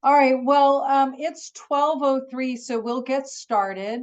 All right, well, it's 12:03, so we'll get started.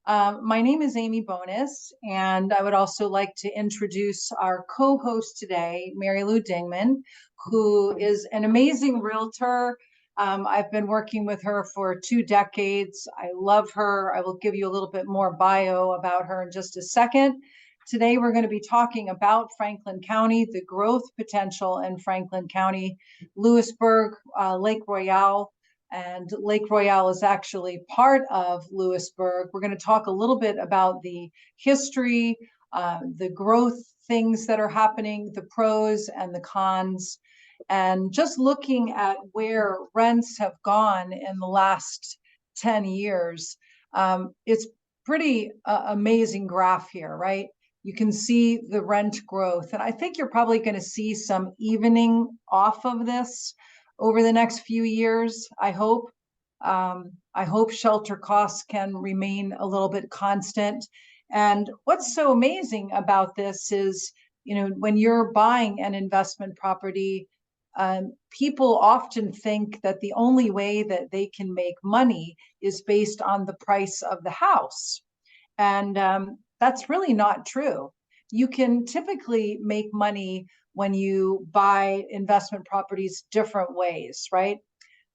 My name is Amy Bonus, and I would also like to introduce our co-host today, MaryLou Dingman, who is an amazing realtor. I've been working with her for 2 decades. I love her. I will give you a little bit more bio about her in just a second. Today, we're going to be talking about Franklin County, the growth potential in Franklin County, Louisburg, Lake Royale, and Lake Royale is actually part of Louisburg. We're going to talk a little bit about the history, the growth things that are happening, the pros and the cons, and just looking at where rents have gone in the last 10 years. It's pretty amazing graph here, right? You can see the rent growth, and I think you're probably going to see some evening off of this over the next few years, I hope. I hope shelter costs can remain a little bit constant. And what's so amazing about this is, when you're buying an investment property, people often think that the only way that they can make money is based on the price of the house. And that's really not true. You can typically make money when you buy investment properties different ways, right?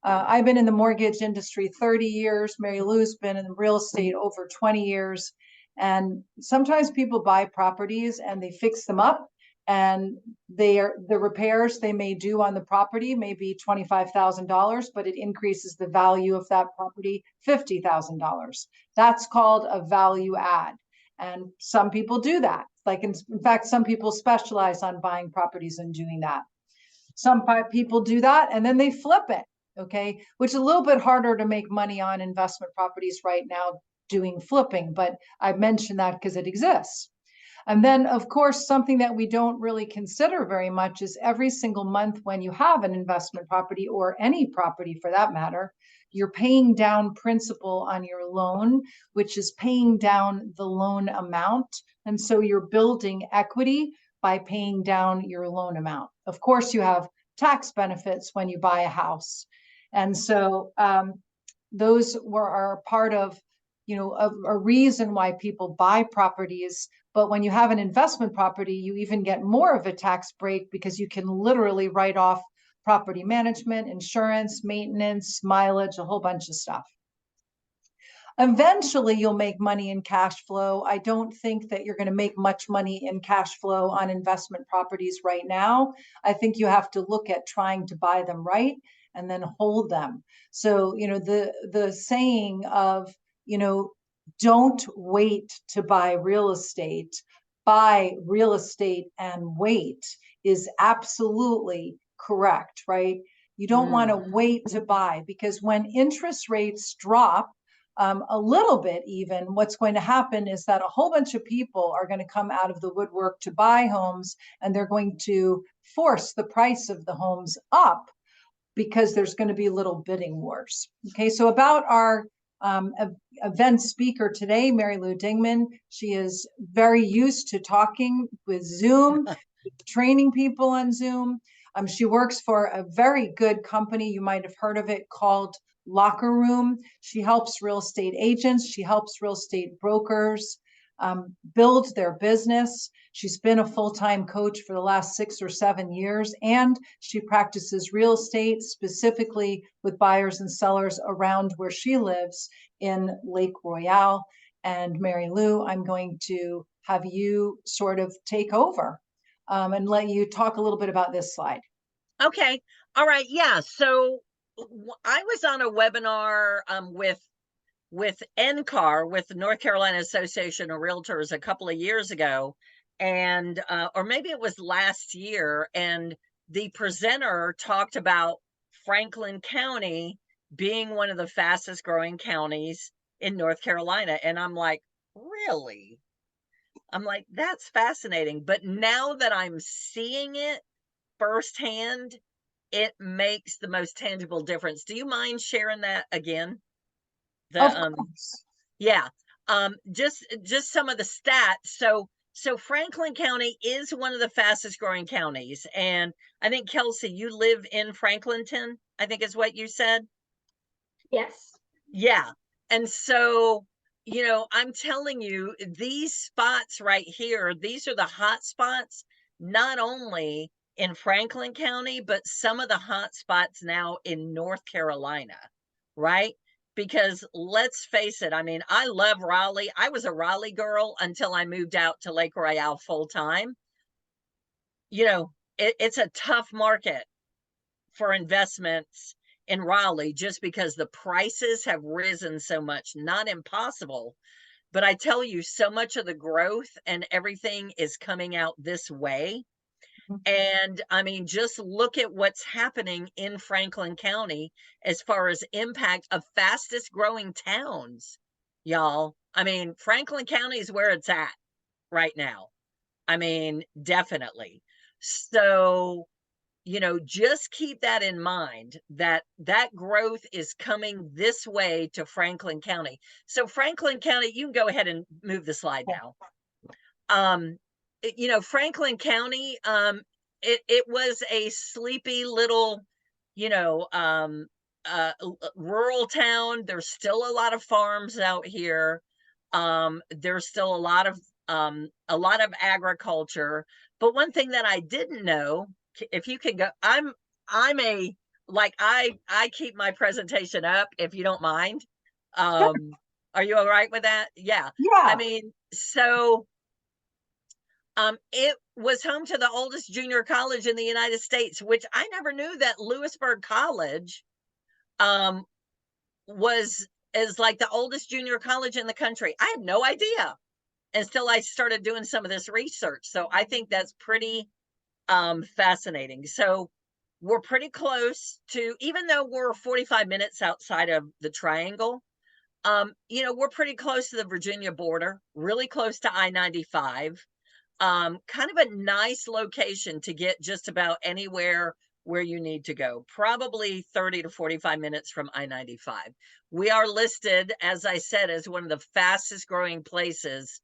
I've been in the mortgage industry 30 years. Mary Lou's been in real estate over 20 years. And sometimes people buy properties and they fix them up, and the repairs they may do on the property may be $25,000, but it increases the value of that property $50,000. That's called a value add. And some people do that. Like, in fact, some people specialize on buying properties and doing that. Some people do that and then they flip it. Okay, which is a little bit harder to make money on investment properties right now doing flipping, but I mentioned that because it exists. And then, of course, something that we don't really consider very much is every single month when you have an investment property, or any property for that matter, you're paying down principal on your loan, which is paying down the loan amount. And so you're building equity by paying down your loan amount. Of course, you have tax benefits when you buy a house. And so those are part of, a reason why people buy properties. But when you have an investment property, you even get more of a tax break because you can literally write off property management, insurance, maintenance, mileage, a whole bunch of stuff. Eventually, you'll make money in cash flow. I don't think that you're going to make much money in cash flow on investment properties right now. I think you have to look at trying to buy them right and then hold them. So, the saying of, don't wait to buy real estate, buy real estate and wait, is absolutely correct, right? You don't want to wait to buy, because when interest rates drop, a little bit even, what's going to happen is that a whole bunch of people are going to come out of the woodwork to buy homes, and they're going to force the price of the homes up because there's going to be little bidding wars. Okay, so about our event speaker today, MaryLou Dingman. She is very used to talking with Zoom, training people on Zoom. She works for a very good company. You might have heard of it, called Locker Room. She helps real estate agents. She helps real estate brokers build their business. She's been a full-time coach for the last 6 or 7 years, and she practices real estate specifically with buyers and sellers around where she lives in Lake Royale. And MaryLou, I'm going to have you sort of take over and let you talk a little bit about this slide. Okay. All right. Yeah. So I was on a webinar with NCAR, with the North Carolina Association of Realtors, a couple of years ago, and or maybe it was last year, and the presenter talked about Franklin County being one of the fastest growing counties in North Carolina. And I'm like, really? I'm like, that's fascinating. But now that I'm seeing it firsthand, it makes the most tangible difference. Do you mind sharing that again? Of course. Yeah. Just some of the stats. So Franklin County is one of the fastest growing counties. And I think, Kelsey, you live in Franklinton, I think is what you said. Yes. Yeah. And so, I'm telling you, these spots right here, these are the hot spots, not only in Franklin County, but some of the hot spots now in North Carolina, right? Because let's face it, I mean, I love Raleigh. I was a Raleigh girl until I moved out to Lake Royale full time. It's a tough market for investments in Raleigh just because the prices have risen so much. Not impossible, but I tell you, so much of the growth and everything is coming out this way. And I mean, just look at what's happening in Franklin County as far as impact of fastest growing towns, y'all. I mean, Franklin County is where it's at right now. I mean, definitely. So, just keep that in mind, that growth is coming this way to Franklin County. So Franklin County, you can go ahead and move the slide now. Franklin County, it was a sleepy little, rural town. There's still a lot of farms out here. There's still a lot of agriculture. But one thing that I didn't know, if you can go, I'm a like I keep my presentation up if you don't mind. Are you all right with that? Yeah. I mean, so it was home to the oldest junior college in the United States, which I never knew that Louisburg College is like the oldest junior college in the country. I had no idea until I started doing some of this research. So I think that's pretty fascinating. So we're pretty close to, even though we're 45 minutes outside of the Triangle, we're pretty close to the Virginia border, really close to I-95. Kind of a nice location to get just about anywhere where you need to go. Probably 30 to 45 minutes from I-95. We are listed, as I said, as one of the fastest growing places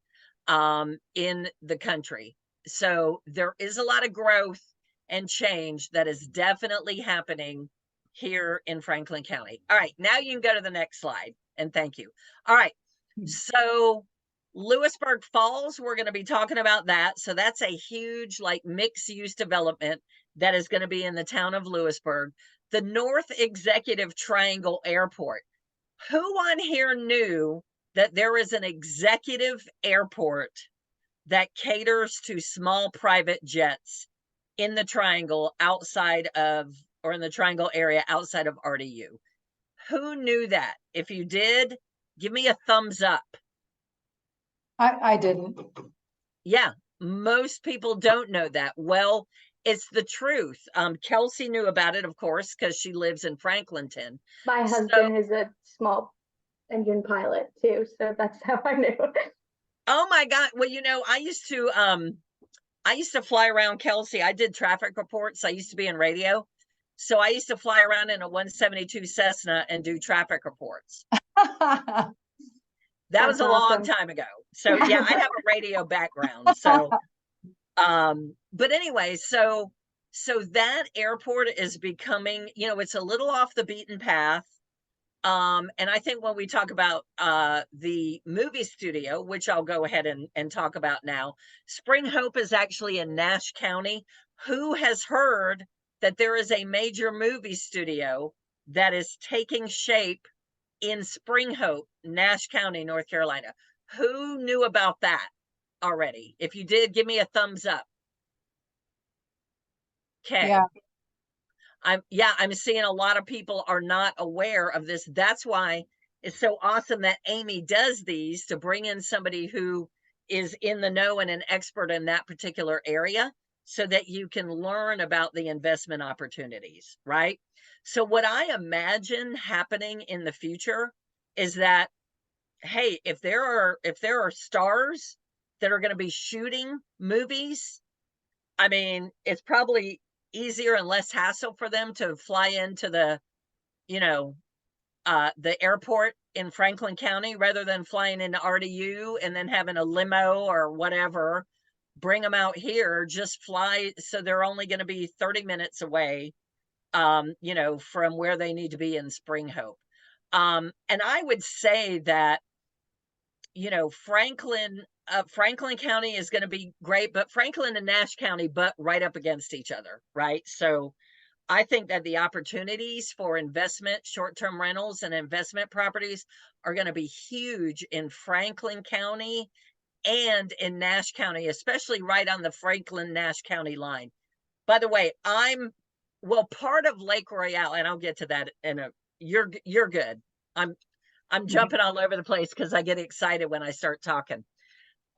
in the country. So there is a lot of growth and change that is definitely happening here in Franklin County. All right, now you can go to the next slide, and thank you. All right, so Louisburg Falls, we're going to be talking about that. So that's a huge, like, mixed use development that is going to be in the town of Louisburg. The North Executive Triangle Airport. Who on here knew that there is an executive airport that caters to small private jets in the Triangle outside of, or in the Triangle area outside of RDU? Who knew that? If you did, give me a thumbs up. I didn't. Yeah, most people don't know that. Well, it's the truth. Kelsey knew about it, of course, because she lives in Franklinton. My husband is a small engine pilot too, so that's how I knew. Oh my God. Well, I used to fly around Kelsey. I did traffic reports. I used to be in radio. So I used to fly around in a 172 Cessna and do traffic reports. That was a long time ago. So yeah, I have a radio background. So, but anyway, so that airport is becoming, it's a little off the beaten path. And I think when we talk about the movie studio, which I'll go ahead and talk about now, Spring Hope is actually in Nash County. Who has heard that there is a major movie studio that is taking shape in Spring Hope, Nash County, North Carolina? Who knew about that already? If you did, give me a thumbs up. Okay. Yeah. I'm seeing a lot of people are not aware of this. That's why it's so awesome that Amy does these, to bring in somebody who is in the know and an expert in that particular area, so that you can learn about the investment opportunities, right? So what I imagine happening in the future is that, hey, if there are stars that are going to be shooting movies, I mean, it's probably easier and less hassle for them to fly into the airport in Franklin County rather than flying into RDU and then having a limo or whatever bring them out here. Just fly, so they're only going to be 30 minutes away from where they need to be in Spring Hope. And I would say that, Franklin County is going to be great, but Franklin and Nash County butt right up against each other, right? So I think that the opportunities for investment, short-term rentals and investment properties are going to be huge in Franklin County and in Nash County, especially right on the Franklin-Nash County line. By the way, part of Lake Royale, and I'll get to that you're good. I'm jumping all over the place because I get excited when I start talking.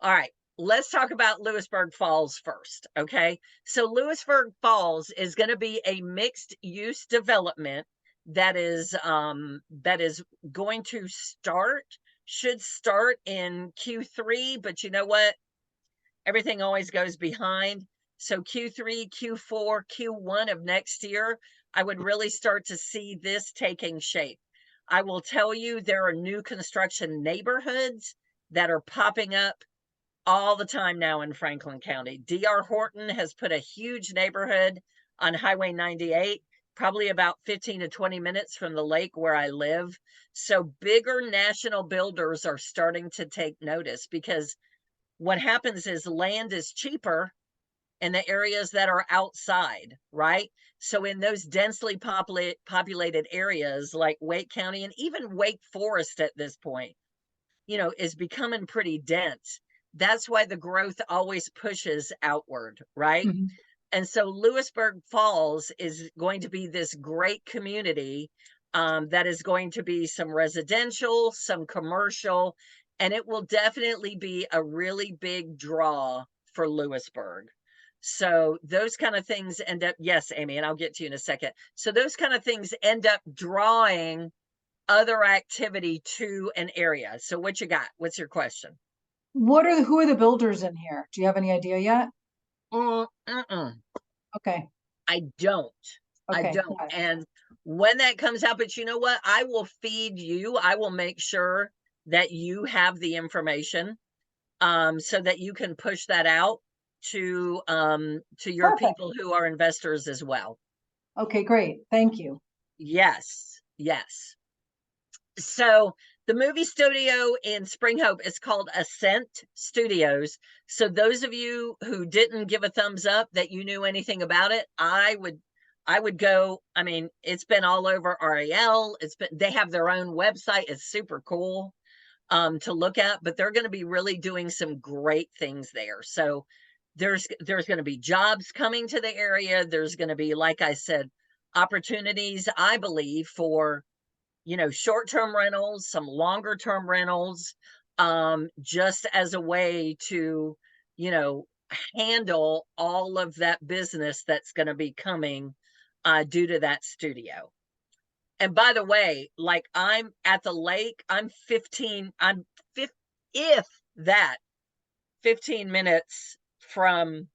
All right, let's talk about Louisburg Falls first, okay? So Louisburg Falls is going to be a mixed use development that is going to should start in Q3, but you know what? Everything always goes behind. So Q3, Q4, Q1 of next year, I would really start to see this taking shape. I will tell you, there are new construction neighborhoods that are popping up all the time now in Franklin County. D.R. Horton has put a huge neighborhood on Highway 98, probably about 15 to 20 minutes from the lake where I live. So bigger national builders are starting to take notice, because what happens is land is cheaper in the areas that are outside, right? So in those densely populated areas like Wake County, and even Wake Forest at this point, is becoming pretty dense. That's why the growth always pushes outward, right? Mhm. And so Louisburg Falls is going to be this great community that is going to be some residential, some commercial, and it will definitely be a really big draw for Louisburg. So those kind of things end up, yes, Amy, and I'll get to you in a second. So those kind of things end up drawing other activity to an area. So what you got? What's your question? Who are the builders in here? Do you have any idea yet? Okay. I don't. Okay. And when that comes out, but you know what? I will feed you. I will make sure that you have the information so that you can push that out to your Perfect. people who are investors as well. Okay, great. Thank you. Yes. Yes. So the movie studio in Spring Hope is called Ascent Studios. So those of you who didn't give a thumbs up that you knew anything about it, I would go. I mean, it's been all over Royale. They have their own website. It's super cool to look at, but they're going to be really doing some great things there. So there's going to be jobs coming to the area. There's going to be, like I said, opportunities, I believe, for short-term rentals, some longer-term rentals, just as a way to, handle all of that business that's going to be coming due to that studio. And by the way, like, I'm at the lake, if that 15 minutes from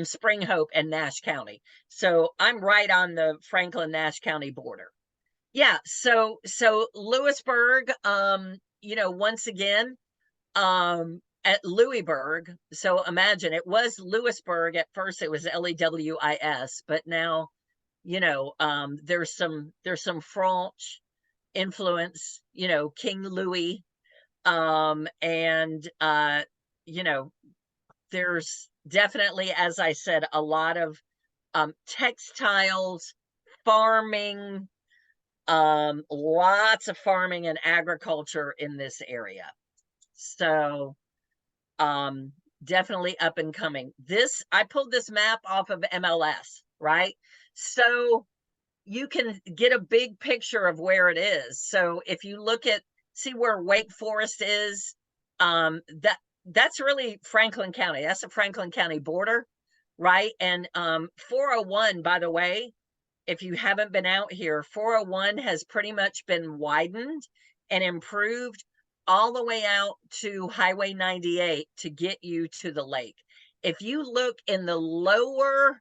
Spring Hope and Nash County. So I'm right on the Franklin Nash County border. Yeah, so Louisburg, once again, at Louisburg. So imagine, it was Louisburg at first, it was Lewis, but now, there's some French influence, King Louis, and there's definitely, as I said, a lot of textiles, farming, lots of farming and agriculture in this area. So definitely up and coming. I pulled this map off of MLS, right? So you can get a big picture of where it is. So if you see where Wake Forest is, that's really Franklin County. That's the Franklin County border, right? And 401, by the way, if you haven't been out here, 401 has pretty much been widened and improved all the way out to Highway 98 to get you to the lake. If you look in the lower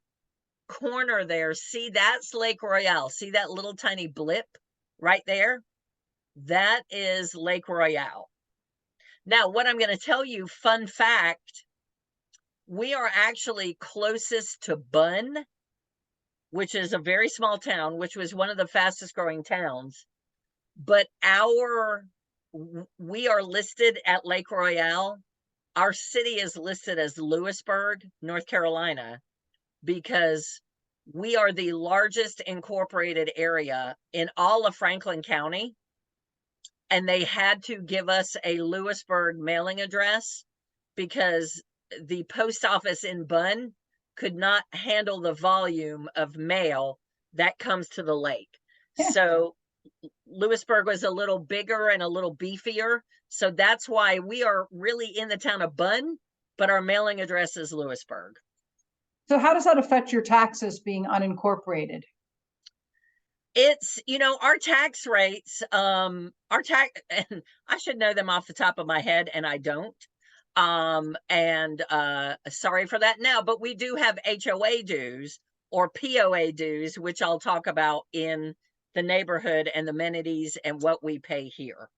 corner there, see, that's Lake Royale. See that little tiny blip right there? That is Lake Royale. Now, what I'm going to tell you, fun fact, we are actually closest to Bunn which is a very small town, which was one of the fastest growing towns. But we are listed at Lake Royale. Our city is listed as Louisburg, North Carolina, because we are the largest incorporated area in all of Franklin County. And they had to give us a Louisburg mailing address because the post office in Bunn could not handle the volume of mail that comes to the lake. So Louisburg was a little bigger and a little beefier. So that's why we are really in the town of Bunn, but our mailing address is Louisburg. So how does that affect your taxes being unincorporated? It's, our tax rates, and I should know them off the top of my head, and I don't. Sorry for that now, but we do have HOA dues or POA dues, which I'll talk about in the neighborhood and the amenities and what we pay here.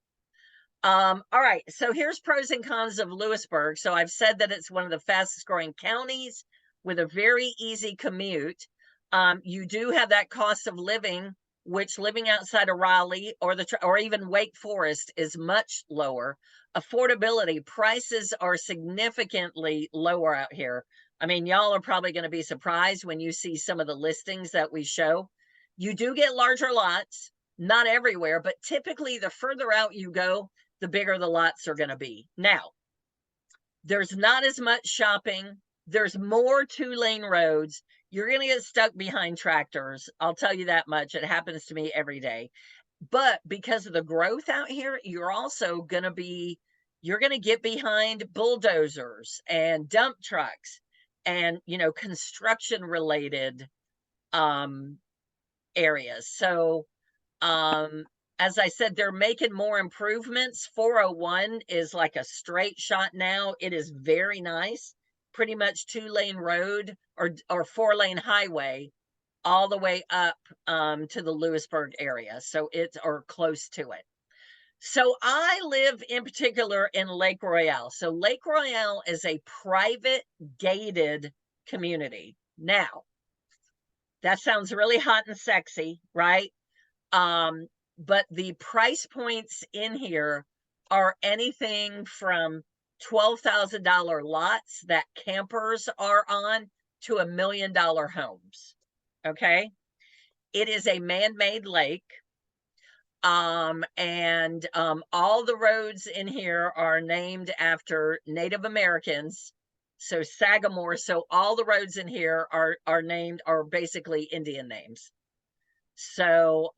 All right, so here's pros and cons of Louisburg. So I've said that it's one of the fastest growing counties with a very easy commute. You do have that cost of living, which living outside of Raleigh or even Wake Forest is much lower. Affordability, prices are significantly lower out here. I mean, y'all are probably going to be surprised when you see some of the listings that we show. You do get larger lots, not everywhere, but typically the further out you go, the bigger the lots are going to be. Now, there's not as much shopping. There's more 2-lane roads. You're going to get stuck behind tractors. I'll tell you that much. It happens to me every day. But because of the growth out here, you're also going to get behind bulldozers and dump trucks and, construction related areas. So, as I said, they're making more improvements. 401 is like a straight shot now. It is very nice. Pretty much 2-lane road or 4-lane highway all the way up to the Louisburg area. So it's or close to it. So I live in particular in Lake Royale. So Lake Royale is a private gated community. Now, that sounds really hot and sexy, right? But the price points in here are anything from $12,000 lots that campers are on to $1 million homes. Okay. It is a man-made lake. All the roads in here are named after Native Americans. So Sagamore. So all the roads in here are basically Indian names. So,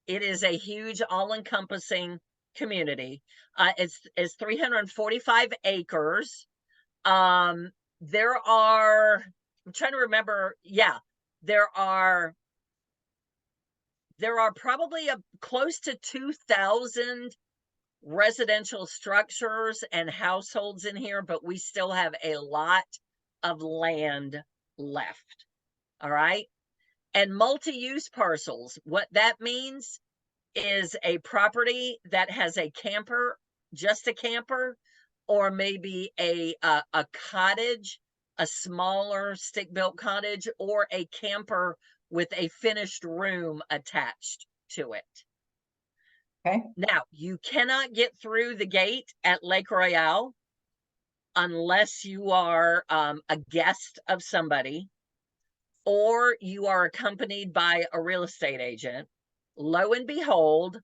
it is a huge all-encompassing community. It's 345 acres. I'm trying to remember. Yeah, there are probably close to 2,000 residential structures and households in here, but we still have a lot of land left. All right. And multi-use parcels, what that means is a property that has a camper, just a camper, or maybe a cottage, a smaller stick-built cottage, or a camper with a finished room attached to it. Okay. Now, you cannot get through the gate at Lake Royale unless you are a guest of somebody, or you are accompanied by a real estate agent. Lo and behold,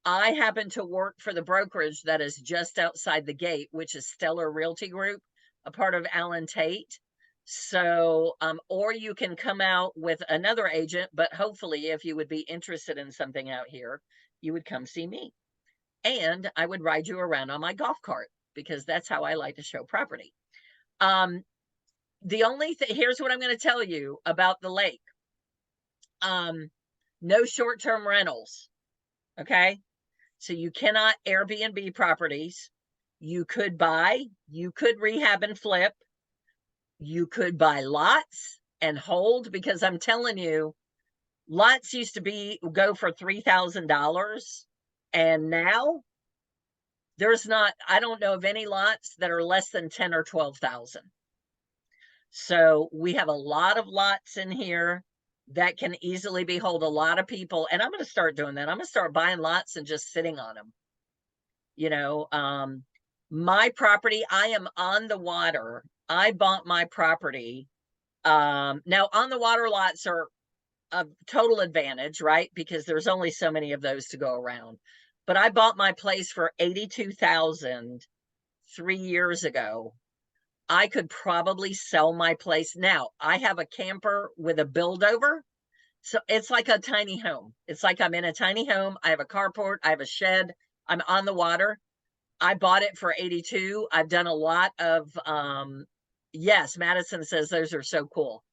I happen to work for the brokerage that is just outside the gate, which is Stellar Realty Group, a part of Allen Tate. So, or you can come out with another agent, but hopefully if you would be interested in something out here, you would come see me. And I would ride you around on my golf cart because that's how I like to show property. The only thing, here's what I'm going to tell you about the lake. No short-term rentals. Okay. So you cannot Airbnb properties. You could rehab and flip. You could buy lots and hold, because I'm telling you, lots used to go for $3,000. And now I don't know of any lots that are less than 10 or 12,000. So we have a lot of lots in here. that can easily behold a lot of people. And I'm going to start doing that. I'm going to start buying lots and just sitting on them. You know, my property, I am on the water. I bought my property. Now on the water lots are a total advantage, right? Because there's only so many of those to go around. But I bought my place for $82,000 3 years ago. I could probably sell my place now. I have a camper with a build over. So it's like a tiny home. It's like I'm in a tiny home. I have a carport. I have a shed. I'm on the water. I bought it for 82. I've done a lot of, yes, Madison says those are so cool.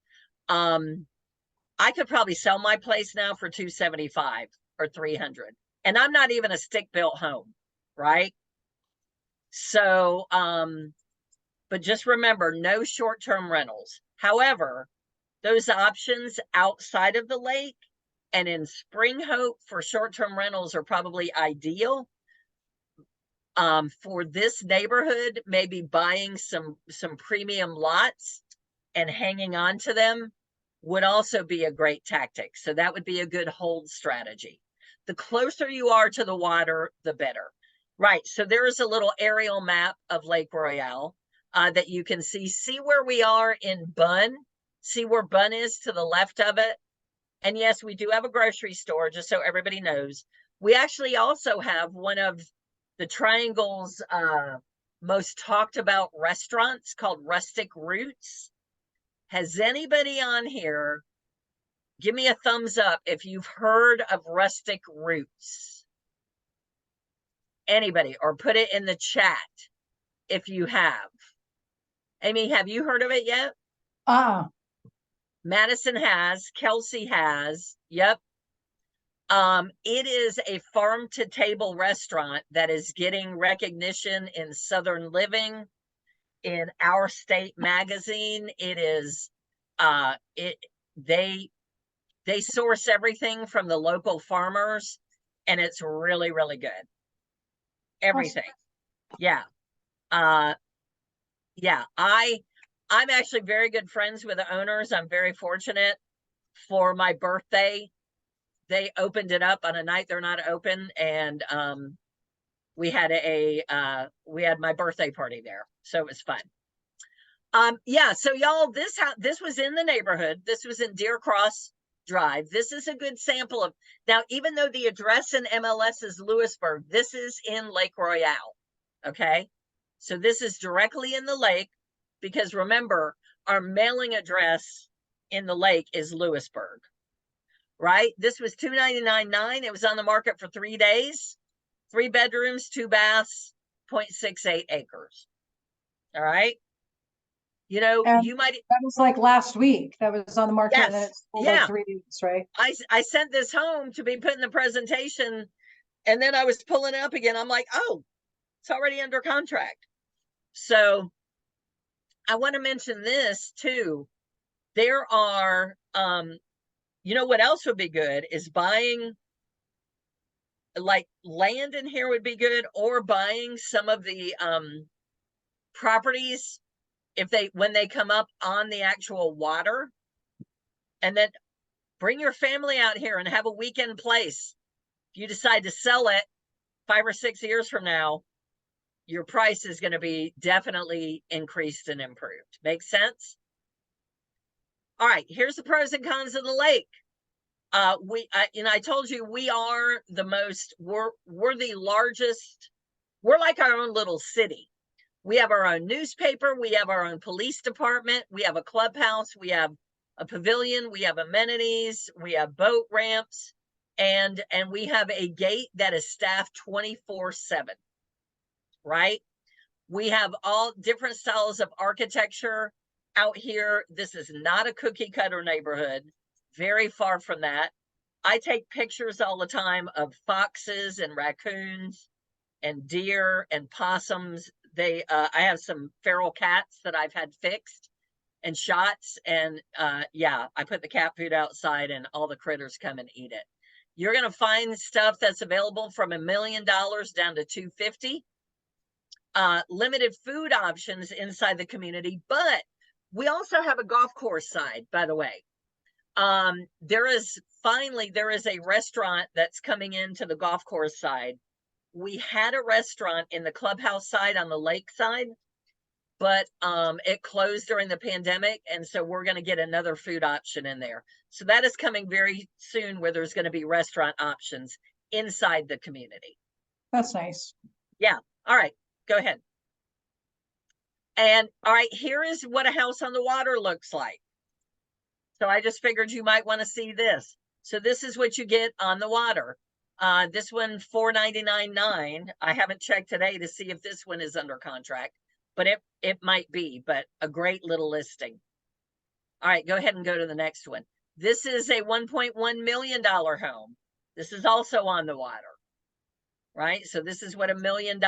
I could probably sell my place now for 275 or 300. And I'm not even a stick built home, right? So, but just remember, no short-term rentals. However, those options outside of the lake and in Spring Hope for short-term rentals are probably ideal. For this neighborhood, maybe buying some premium lots and hanging on to them would also be a great tactic. So that would be a good hold strategy. The closer you are to the water, the better. Right, so there is a little aerial map of Lake Royale that you can see. See where we are in Bunn? See where Bunn is to the left of it? And yes, we do have a grocery store, just so everybody knows. We actually also have one of the Triangle's most talked about restaurants called Rustic Roots. Has anybody on here, give me a thumbs up if you've heard of Rustic Roots? Anybody, or put it in the chat if you have. Amy, have you heard of it yet? Madison has, Kelsey has, yep. It is a farm to table restaurant that is getting recognition in Southern Living, in Our State magazine. It is, they source everything from the local farmers, and it's really, really good. Everything. Yeah. Yeah, I'm actually very good friends with the owners. I'm very fortunate. For my birthday, they opened it up on a night they're not open, and we had my birthday party there, so it was fun. Yeah, so y'all, this was in the neighborhood. This was in Deer Cross Drive. This is a good sample of, now, even though the address in MLS is Louisburg, this is in Lake Royale. Okay, so this is directly in the lake, because remember, our mailing address in the lake is Louisburg, right? This was $299.9. It was on the market for 3 days, 3 bedrooms, 2 baths, 0.68 acres. All right. You know, And you might, that was like last week. That was on the market, and then yes, it's sold yeah. like 3 weeks, right? I sent this home to be put in the presentation, and then I was pulling it up again. I'm like, oh, it's already under contract. So I want to mention this too. There are, you know what else would be good is buying, like, land in here would be good, or buying some of the properties when they come up on the actual water, and then bring your family out here and have a weekend place. If you decide to sell it 5 or 6 years from now, your price is going to be definitely increased and improved. Makes sense? All right, here's the pros and cons of the lake. I told you we are the most, we're the largest, we're like our own little city. We have our own newspaper, we have our own police department, we have a clubhouse, we have a pavilion, we have amenities, we have boat ramps, and we have a gate that is staffed 24/7, right? We have all different styles of architecture out here. This is not a cookie cutter neighborhood, very far from that. I take pictures all the time of foxes and raccoons and deer and possums. I have some feral cats that I've had fixed and shots, and yeah, I put the cat food outside and all the critters come and eat it. You're going to find stuff that's available from $1 million down to $250. Limited food options inside the community, but we also have a golf course side, by the way. there is a restaurant that's coming into the golf course side. We had a restaurant in the clubhouse side on the lake side, but it closed during the pandemic, and so we're going to get another food option in there. So that is coming very soon, where there's going to be restaurant options inside the community. That's nice. Yeah. All right, go ahead. And all right, here is what a house on the water looks like. So I just figured you might want to see this. So this is what you get on the water. This one, $499.9. I haven't checked today to see if this one is under contract, but it might be, but a great little listing. All right, go ahead and go to the next one. This is a $1.1 million home. This is also on the water, right? So this is what $1 million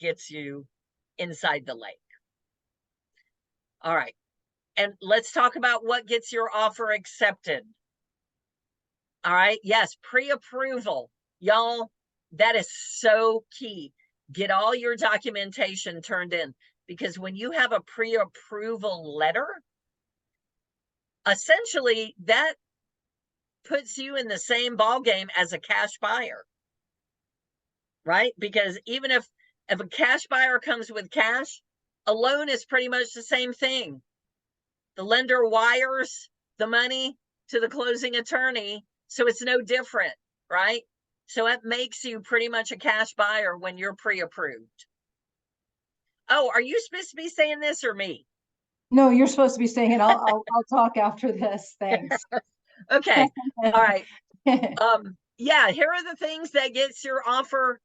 gets you inside the lake. All right. And let's talk about what gets your offer accepted. All right. Yes, pre-approval. Y'all, that is so key. Get all your documentation turned in, because when you have a pre-approval letter, essentially that puts you in the same ballgame as a cash buyer, right? Because even if a cash buyer comes with cash, a loan is pretty much the same thing. The lender wires the money to the closing attorney, so it's no different, right? So it makes you pretty much a cash buyer when you're pre-approved. Oh, are you supposed to be saying this or me? No, you're supposed to be saying it. I'll talk after this. Thanks. Okay. All right. Yeah, here are the things that gets your offer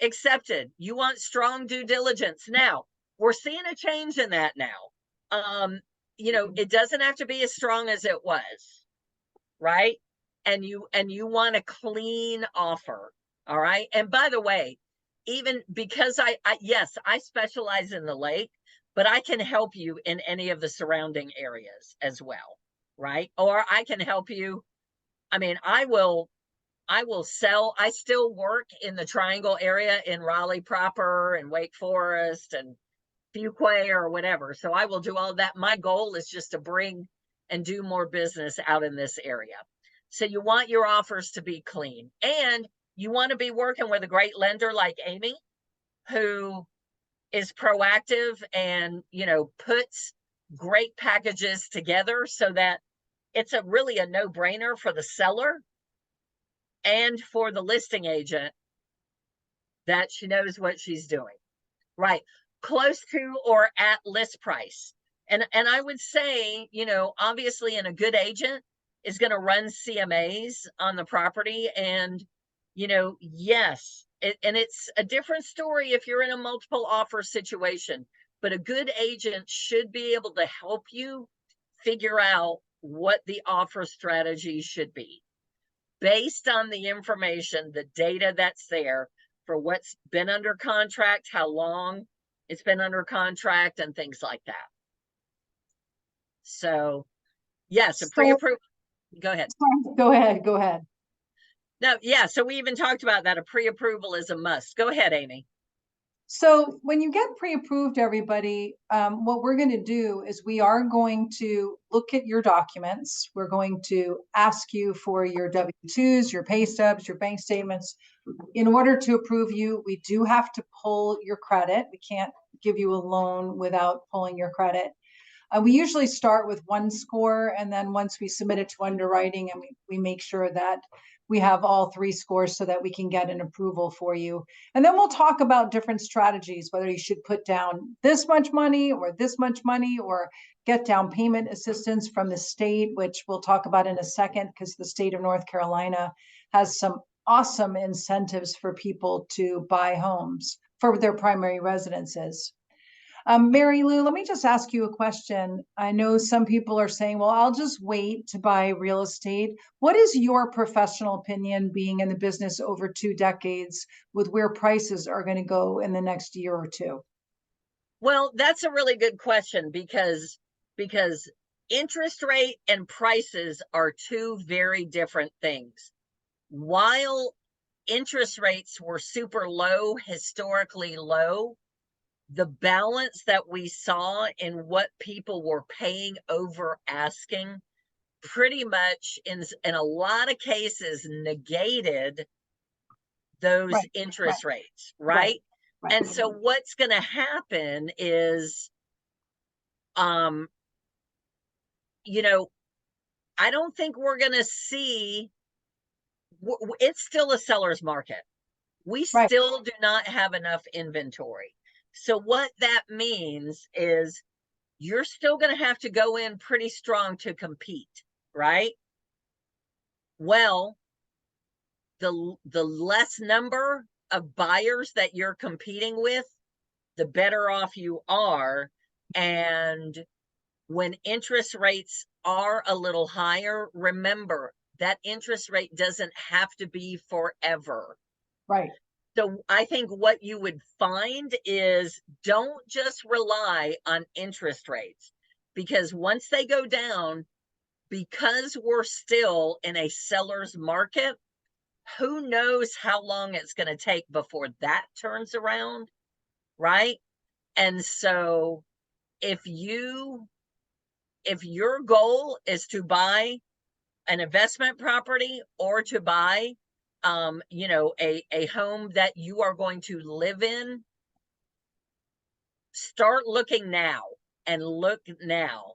accepted. You want strong due diligence. Now, we're seeing a change in that now. It doesn't have to be as strong as it was, right? And you want a clean offer. All right. And by the way, even because yes, I specialize in the lake, but I can help you in any of the surrounding areas as well, right? Or I can help you. I mean, I will sell. I still work in the Triangle area in Raleigh proper and Wake Forest and Fuquay or whatever. So I will do all that. My goal is just to bring and do more business out in this area. So you want your offers to be clean, and you want to be working with a great lender like Amy, who is proactive and, puts great packages together so that it's really a no-brainer for the seller and for the listing agent, that she knows what she's doing, right? Close to or at list price. And I would say, obviously a good agent is going to run CMAs on the property, and, yes, and it's a different story if you're in a multiple offer situation, but a good agent should be able to help you figure out what the offer strategy should be based on the information, the data that's there for what's been under contract, how long it's been under contract, and things like that. So, yes, a pre-approval. Go ahead. Go ahead. No, yeah, so we even talked about that. A pre-approval is a must. Go ahead, Amy. So when you get pre-approved, everybody, what we're going to do is we are going to look at your documents. We're going to ask you for your W-2s, your pay stubs, your bank statements. In order to approve you, we do have to pull your credit. We can't give you a loan without pulling your credit. We usually start with one score, and then once we submit it to underwriting, and we make sure that we have all 3 scores so that we can get an approval for you. And then we'll talk about different strategies, whether you should put down this much money or this much money, or get down payment assistance from the state, which we'll talk about in a second, because the state of North Carolina has some awesome incentives for people to buy homes for their primary residences. Mary Lou, let me just ask you a question. I know some people are saying, well, I'll just wait to buy real estate. What is your professional opinion, being in the business over 2 decades, with where prices are going to go in the next year or 2? Well, that's a really good question, because interest rate and prices are 2 very different things. While interest rates were super low, historically low, the balance that we saw in what people were paying over asking pretty much in a lot of cases negated those Right, interest rates, right, right? right. And so what's going to happen is, you know, I don't think we're going to see, it's still a seller's market. We Right. still do not have enough inventory. So what that means is you're still going to have to go in pretty strong to compete, right? Well, the less number of buyers that you're competing with, the better off you are. And when interest rates are a little higher, remember that interest rate doesn't have to be forever. Right. So I think what you would find is don't just rely on interest rates, because once they go down, because we're still in a seller's market, who knows how long it's going to take before that turns around, right? And so if your goal is to buy an investment property or to buy a home that you are going to live in, start looking now, and look now,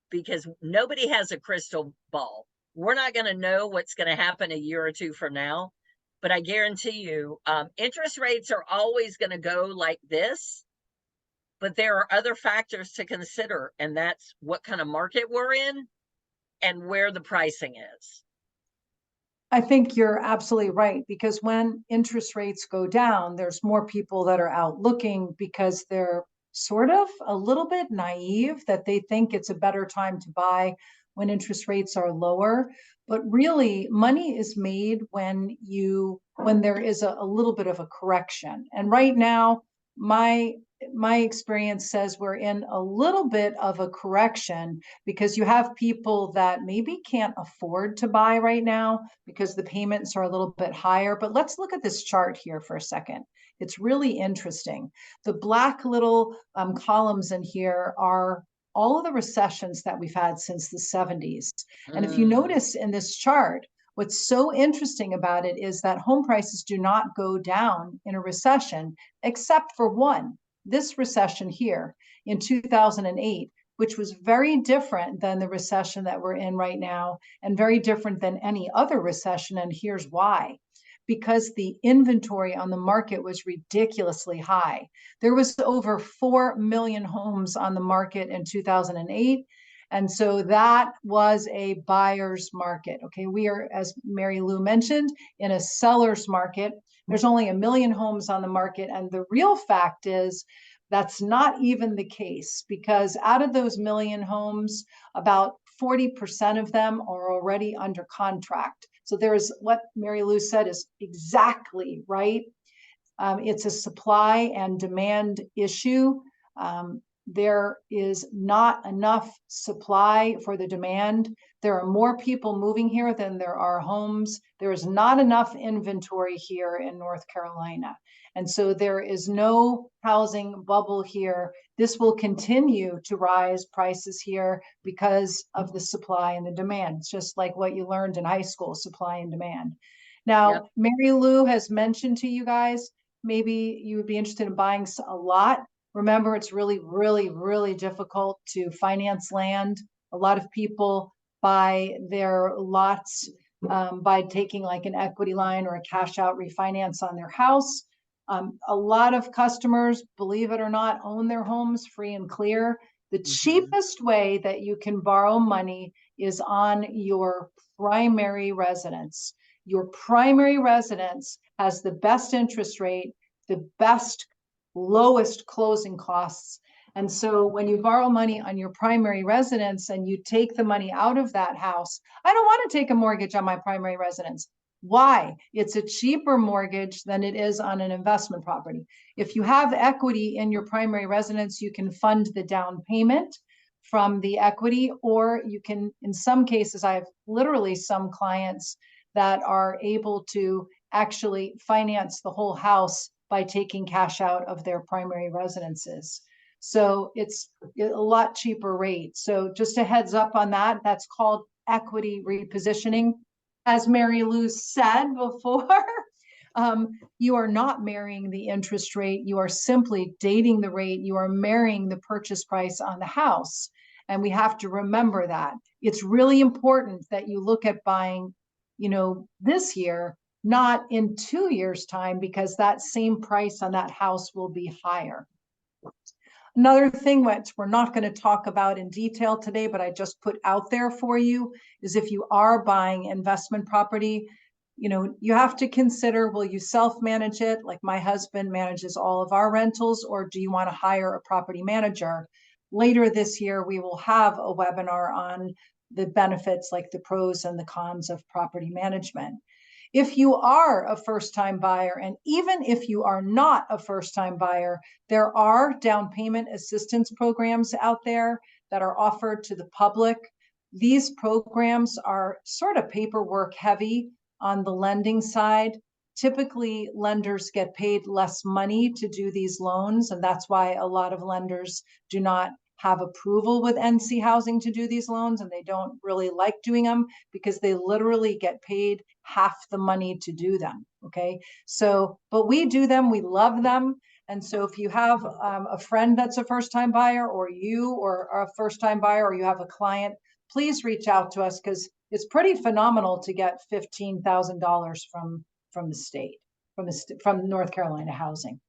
because nobody has a crystal ball. We're not going to know what's going to happen a year or two from now, but I guarantee you, interest rates are always going to go like this, but there are other factors to consider, and that's what kind of market we're in and where the pricing is. I think you're absolutely right, because when interest rates go down, there's more people that are out looking because they're sort of a little bit naive that they think it's a better time to buy when interest rates are lower. But really, money is made when there is a little bit of a correction. And right now, my experience says we're in a little bit of a correction, because you have people that maybe can't afford to buy right now because the payments are a little bit higher. But let's look at this chart here for a second. It's really interesting. The black little columns in here are all of the recessions that we've had since the 70s. And if you notice in this chart, what's so interesting about it is that home prices do not go down in a recession, except for one, this recession here in 2008, which was very different than the recession that we're in right now, and very different than any other recession. And here's why. Because the inventory on the market was ridiculously high. There was over 4 million homes on the market in 2008. And so that was a buyer's market. Okay, we are, as MaryLou mentioned, in a seller's market. There's only 1 million homes on the market. And the real fact is that's not even the case, because out of those 1 million homes, about 40% of them are already under contract. So there's what MaryLou said is exactly right. It's a supply and demand issue. There is not enough supply for the demand. There are more people moving here than there are homes. There is not enough inventory here in North Carolina. And so there is no housing bubble here. This will continue to rise prices here because of the supply and the demand. It's just like what you learned in high school, supply and demand. Now, Yep. MaryLou has mentioned to you guys, maybe you would be interested in buying a lot. Remember, it's really, really, really difficult to finance land. A lot of people buy their lots by taking like an equity line or a cash out refinance on their house. A lot of customers, believe it or not, own their homes free and clear. The cheapest way that you can borrow money is on your primary residence. Your primary residence has the best interest rate, the best lowest closing costs. And so when you borrow money on your primary residence and you take the money out of that house, I don't want to take a mortgage on my primary residence. Why? It's a cheaper mortgage than it is on an investment property. If you have equity in your primary residence, you can fund the down payment from the equity, or you can, in some cases, I have literally some clients that are able to actually finance the whole house by taking cash out of their primary residences. So it's a lot cheaper rate. So just a heads up on that. That's called equity repositioning. As Mary Lou said before, you are not marrying the interest rate. You are simply dating the rate. You are marrying the purchase price on the house. And we have to remember that. It's really important that you look at buying, this year, not in 2 years' time, because that same price on that house will be higher. Another thing which we're not going to talk about in detail today, but I just put out there for you, is if you are buying investment property, you have to consider, will you self-manage it? Like my husband manages all of our rentals, or do you want to hire a property manager? Later this year, we will have a webinar on the benefits, like the pros and the cons of property management. If you are a first-time buyer, and even if you are not a first-time buyer, there are down payment assistance programs out there that are offered to the public. These programs are sort of paperwork heavy on the lending side. Typically, lenders get paid less money to do these loans, and that's why a lot of lenders do not have approval with NC Housing to do these loans, and they don't really like doing them because they literally get paid half the money to do them. Okay, so but we do them, we love them. And so if you have a friend that's a first-time buyer, or you are a first-time buyer, or you have a client, please reach out to us, because it's pretty phenomenal to get $15,000 from the state, from North Carolina Housing.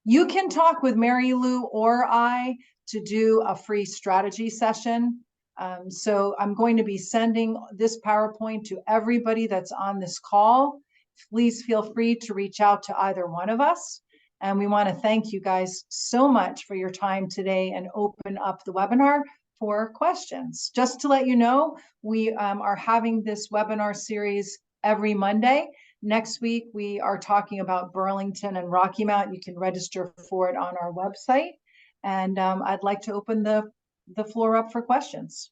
You can talk with Mary Lou or I to do a free strategy session. So I'm going to be sending this PowerPoint to everybody that's on this call. Please feel free to reach out to either one of us. And we want to thank you guys so much for your time today and open up the webinar for questions. Just to let you know, we are having this webinar series every Monday. Next week, we are talking about Burlington and Rocky Mount. You can register for it on our website. And I'd like to open the floor up for questions.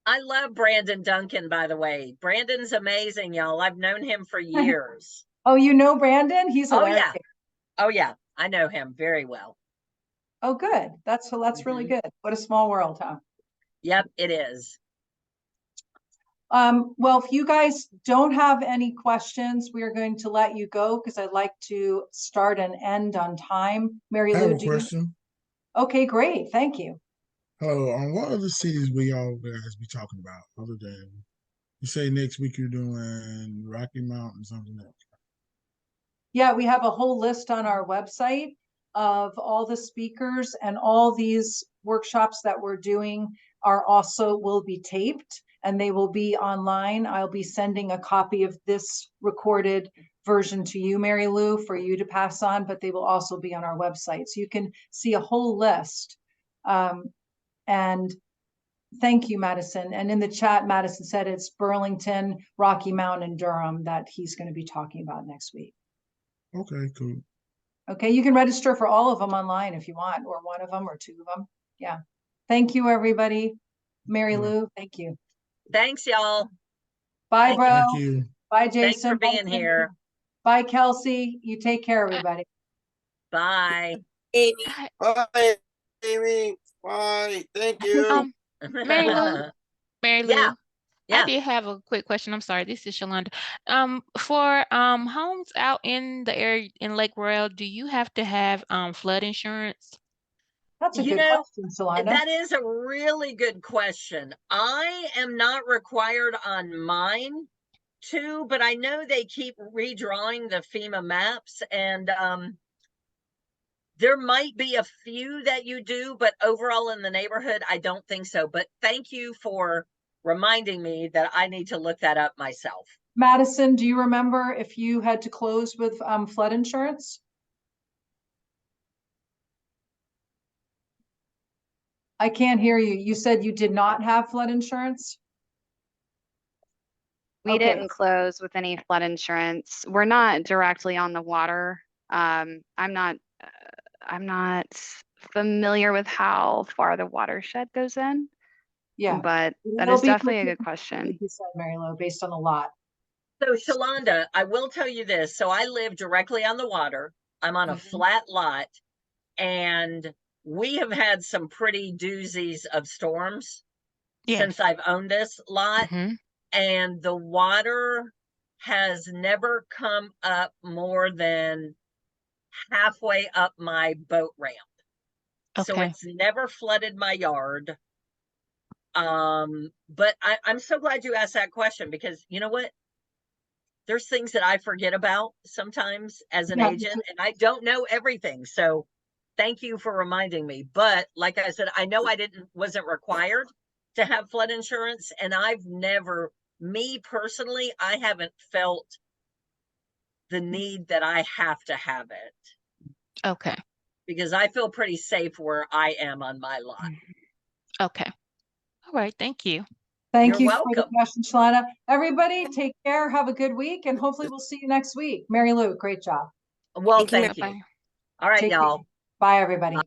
I love Brandon Duncan, by the way. Brandon's amazing, y'all. I've known him for years. Oh, you know Brandon? He's hilarious. Yeah. Oh, yeah. I know him very well. Oh, good. That's really good. What a small world, huh? Yep, it is. Well, if you guys don't have any questions, we are going to let you go, because I'd like to start and end on time. Mary I have Lou, a question. Okay, great. Thank you. Hello, on what other cities will y'all guys be talking about other than, you say next week you're doing Rocky Mountain something else? Yeah, we have a whole list on our website of all the speakers, and all these workshops that we're doing will be taped, and they will be online. I'll be sending a copy of this recorded version to you, Mary Lou, for you to pass on, but they will also be on our website. So you can see a whole list. And thank you, Madison. And in the chat, Madison said it's Burlington, Rocky Mount, and Durham that he's going to be talking about next week. Okay, cool. Okay, you can register for all of them online if you want, or one of them or two of them. Yeah. Thank you, everybody. Mary Lou, thank you. Thanks, y'all. Bye, bro. Thank you. Bye, Jason. Thanks for being here. Bye, Kelsey. You take care, everybody. Bye. Amy. Bye, Amy. Bye. Thank you. Mary Lou. Yeah. I did have a quick question. I'm sorry. This is Shalonda. For homes out in the area in Lake Royale, do you have to have flood insurance? That's a good question, Shalonda. That is a really good question. I am not required on mine to, but I know they keep redrawing the FEMA maps, and there might be a few that you do, but overall in the neighborhood, I don't think so. But thank you for reminding me that I need to look that up myself. Madison, do you remember if you had to close with flood insurance? I can't hear you. You said you did not have flood insurance? We didn't close with any flood insurance. We're not directly on the water. I'm not familiar with how far the watershed goes in. Yeah, but that is definitely a good question. Like you said, Mary Lou, based on the lot. So Shalonda, I will tell you this. So I live directly on the water. I'm on a flat lot, and we have had some pretty doozies of storms. since I've owned this lot, Mhm. and the water has never come up more than halfway up my boat ramp. So Okay. it's never flooded my yard. But I'm so glad you asked that question, because you know what? There's things that I forget about sometimes as an Yeah. agent, and I don't know everything. So thank you for reminding me. But like I said, I know I wasn't required to have flood insurance, and I've never, me personally, I haven't felt the need that I have to have it, Okay. because I feel pretty safe where I am on my lot. Okay. All right. Thank you. Thank You're you for the welcome. question, Shalana. Everybody take care. Have a good week. And hopefully we'll see you next week. Mary Lou, great job. Well, Thank you, thank you. Bye-bye. All right, Take care. y'all. Bye, everybody.